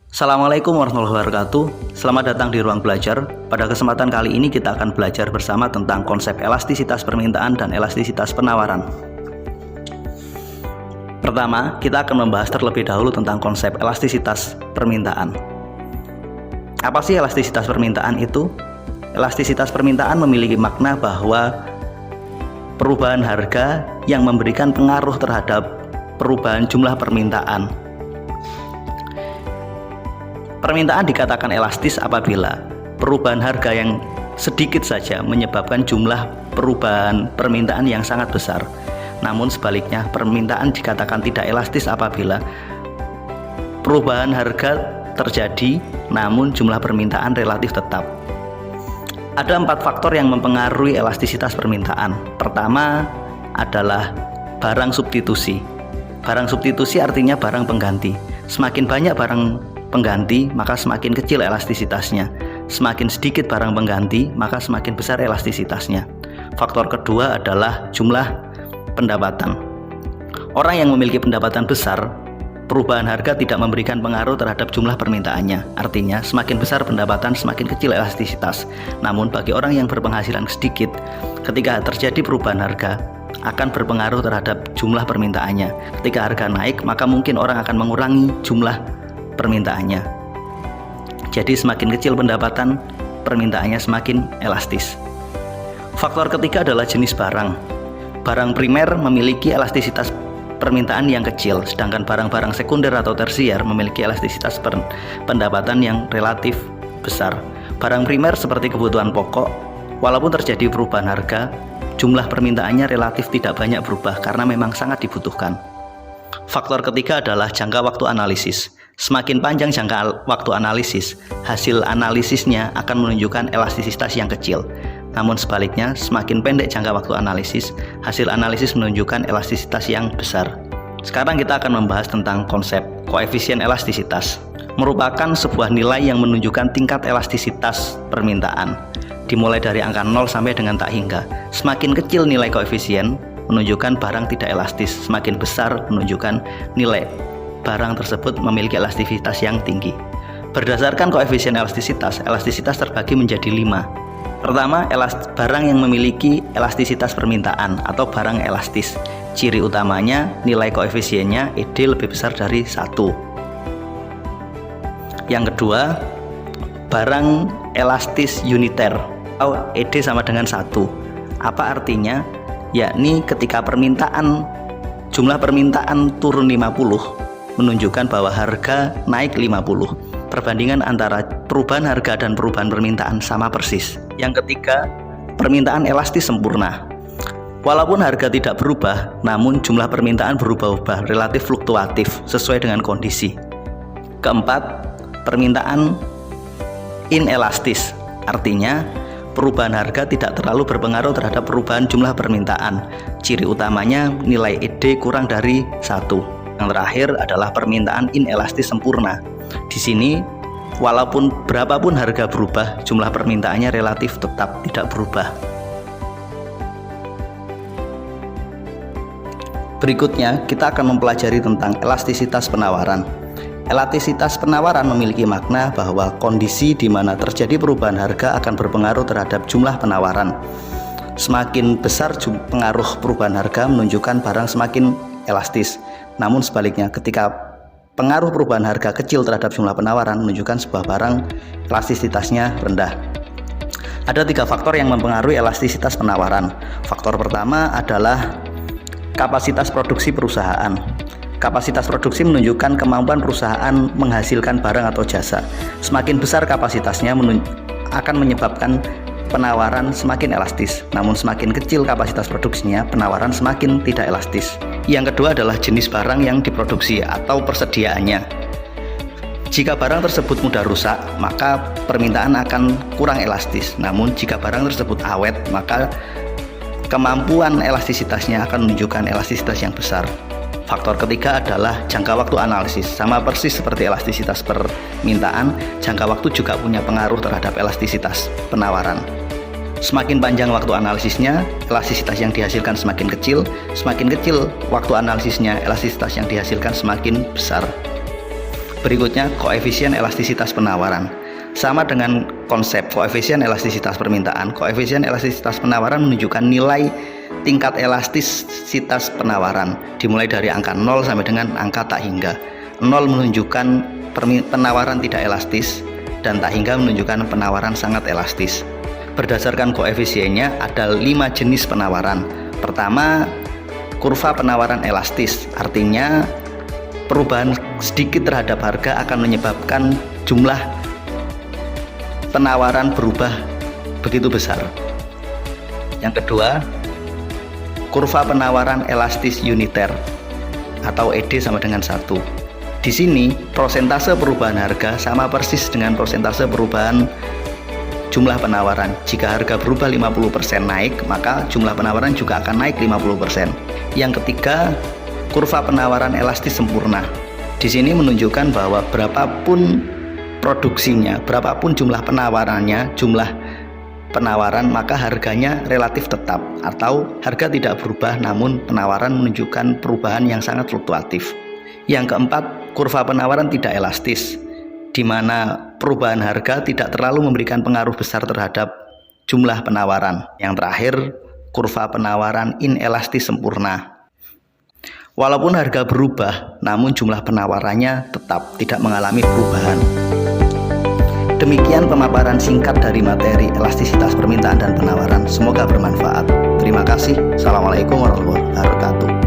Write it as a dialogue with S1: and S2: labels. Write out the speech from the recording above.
S1: Assalamualaikum warahmatullahi wabarakatuh. Selamat datang di ruang belajar. Pada kesempatan kali ini kita akan belajar bersama tentang konsep elastisitas permintaan dan elastisitas penawaran. Pertama, kita akan membahas terlebih dahulu tentang konsep elastisitas permintaan. Apa sih elastisitas permintaan itu? Elastisitas permintaan memiliki makna bahwa perubahan harga yang memberikan pengaruh terhadap perubahan jumlah permintaan. Permintaan dikatakan elastis apabila perubahan harga yang sedikit saja menyebabkan jumlah perubahan permintaan yang sangat besar. Namun sebaliknya, permintaan dikatakan tidak elastis apabila perubahan harga terjadi namun jumlah permintaan relatif tetap. Ada 4 faktor yang mempengaruhi elastisitas permintaan. Pertama adalah barang substitusi. Barang substitusi artinya barang pengganti. Semakin banyak barang pengganti, maka semakin kecil elastisitasnya. Semakin sedikit barang pengganti, maka semakin besar elastisitasnya. Faktor kedua adalah jumlah pendapatan. Orang yang memiliki pendapatan besar, perubahan harga tidak memberikan pengaruh terhadap jumlah permintaannya. Artinya, semakin besar pendapatan, semakin kecil elastisitas. Namun bagi orang yang berpenghasilan sedikit, ketika terjadi perubahan harga, akan berpengaruh terhadap jumlah permintaannya. Ketika harga naik, maka mungkin orang akan mengurangi jumlah permintaannya. Jadi semakin kecil pendapatan, permintaannya semakin elastis. Faktor ketiga adalah jenis barang. Barang primer memiliki elastisitas permintaan yang kecil, sedangkan barang-barang sekunder atau tersier memiliki elastisitas pendapatan yang relatif besar. Barang primer seperti kebutuhan pokok, walaupun terjadi perubahan harga, jumlah permintaannya relatif tidak banyak berubah karena memang sangat dibutuhkan. Faktor ketiga adalah jangka waktu analisis. Semakin panjang jangka waktu analisis, hasil analisisnya akan menunjukkan elastisitas yang kecil. Namun sebaliknya, semakin pendek jangka waktu analisis, hasil analisis menunjukkan elastisitas yang besar. Sekarang kita akan membahas tentang konsep koefisien elastisitas. Merupakan sebuah nilai yang menunjukkan tingkat elastisitas permintaan, dimulai dari angka 0 sampai dengan tak hingga. Semakin kecil nilai koefisien, menunjukkan barang tidak elastis. Semakin besar menunjukkan nilai barang tersebut memiliki elastisitas yang tinggi. Berdasarkan koefisien elastisitas, elastisitas terbagi menjadi 5. Pertama, barang yang memiliki elastisitas permintaan atau barang elastis. Ciri utamanya, nilai koefisiennya ED lebih besar dari 1. Yang kedua, barang elastis uniter atau ED sama dengan 1. Apa artinya? Yakni ketika jumlah permintaan turun 50, menunjukkan bahwa harga naik 50. Perbandingan antara perubahan harga dan perubahan permintaan sama persis. Yang ketiga, permintaan elastis sempurna. Walaupun harga tidak berubah, namun jumlah permintaan berubah-ubah, relatif fluktuatif sesuai dengan kondisi. Keempat, permintaan inelastis. Artinya, perubahan harga tidak terlalu berpengaruh terhadap perubahan jumlah permintaan. Ciri utamanya nilai ED kurang dari 1. Yang terakhir adalah permintaan inelastis sempurna. Di sini, walaupun berapapun harga berubah, jumlah permintaannya relatif tetap tidak berubah. Berikutnya, kita akan mempelajari tentang elastisitas penawaran. Elastisitas penawaran memiliki makna bahwa kondisi di mana terjadi perubahan harga akan berpengaruh terhadap jumlah penawaran. Semakin besar pengaruh perubahan harga menunjukkan barang semakin elastis. Namun sebaliknya, ketika pengaruh perubahan harga kecil terhadap jumlah penawaran menunjukkan sebuah barang elastisitasnya rendah. Ada 3 faktor yang mempengaruhi elastisitas penawaran. Faktor pertama adalah kapasitas produksi perusahaan. Kapasitas produksi menunjukkan kemampuan perusahaan menghasilkan barang atau jasa. Semakin besar kapasitasnya akan menyebabkan penawaran semakin elastis. Namun semakin kecil kapasitas produksinya, penawaran semakin tidak elastis. Yang kedua adalah jenis barang yang diproduksi atau persediaannya. Jika barang tersebut mudah rusak, maka permintaan akan kurang elastis. Namun jika barang tersebut awet, maka kemampuan elastisitasnya akan menunjukkan elastisitas yang besar. Faktor ketiga adalah jangka waktu analisis. Sama persis seperti elastisitas permintaan, jangka waktu juga punya pengaruh terhadap elastisitas penawaran. Semakin panjang waktu analisisnya, elastisitas yang dihasilkan semakin kecil. Semakin kecil waktu analisisnya, elastisitas yang dihasilkan semakin besar. Berikutnya, koefisien elastisitas penawaran. Sama dengan konsep koefisien elastisitas permintaan, koefisien elastisitas penawaran menunjukkan nilai tingkat elastisitas penawaran, dimulai dari angka 0 sampai dengan angka tak hingga. 0 menunjukkan penawaran tidak elastis, dan tak hingga menunjukkan penawaran sangat elastis. Berdasarkan koefisiennya ada 5 jenis penawaran. Pertama, kurva penawaran elastis, artinya perubahan sedikit terhadap harga akan menyebabkan jumlah penawaran berubah begitu besar. Yang kedua, kurva penawaran elastis uniter atau ED sama dengan 1. Di sini prosentase perubahan harga sama persis dengan prosentase perubahan jumlah penawaran. Jika harga berubah 50% naik, maka jumlah penawaran juga akan naik 50%. Yang ketiga, kurva penawaran elastis sempurna. Di sini menunjukkan bahwa berapapun produksinya, berapapun jumlah penawarannya, jumlah penawaran, maka harganya relatif tetap atau harga tidak berubah, namun penawaran menunjukkan perubahan yang sangat fluktuatif. Yang keempat, kurva penawaran tidak elastis, di mana perubahan harga tidak terlalu memberikan pengaruh besar terhadap jumlah penawaran. Yang terakhir, kurva penawaran inelastis sempurna. Walaupun harga berubah, namun jumlah penawarannya tetap tidak mengalami perubahan. Demikian pemaparan singkat dari materi elastisitas permintaan dan penawaran. Semoga bermanfaat. Terima kasih. Assalamualaikum warahmatullahi wabarakatuh.